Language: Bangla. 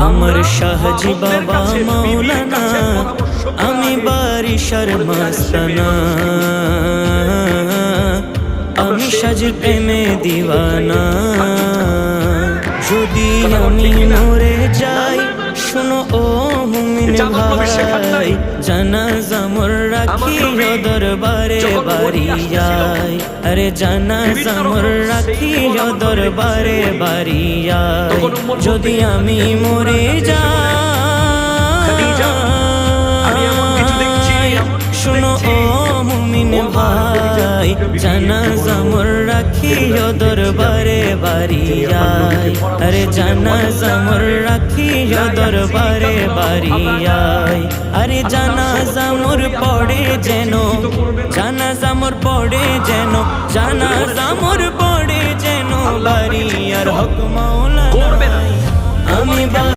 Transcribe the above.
আমার শাহজি বাবা মাওলানা, আমি বারিশার মাস্তানা, আমি সাজের প্রেমে দিওয়ানা। যদি আমি মরে যাই, শোনো ও মুমিন ভাই, জানাজা মোর রাখিও দরবারে বাড়িয়ায়। আরে জানাজা মোর রাখিও দরবারে বাড়িয়ায়। যদি আমি মরে যাই, শোনো ও মুমিন ভাই, জানাজা মোর রাখিও দরবারে বাড়িয়ায়। আরে জানাজা মোর রাখিও দরবারে বাড়িয়ায়। আরে জানাজা মোর পড়ে যেন, জানাজা মোর পড়ে যেন, জানাজা মোর পড়ে যেন বাড়িয়ার হক মাওলানা। আমি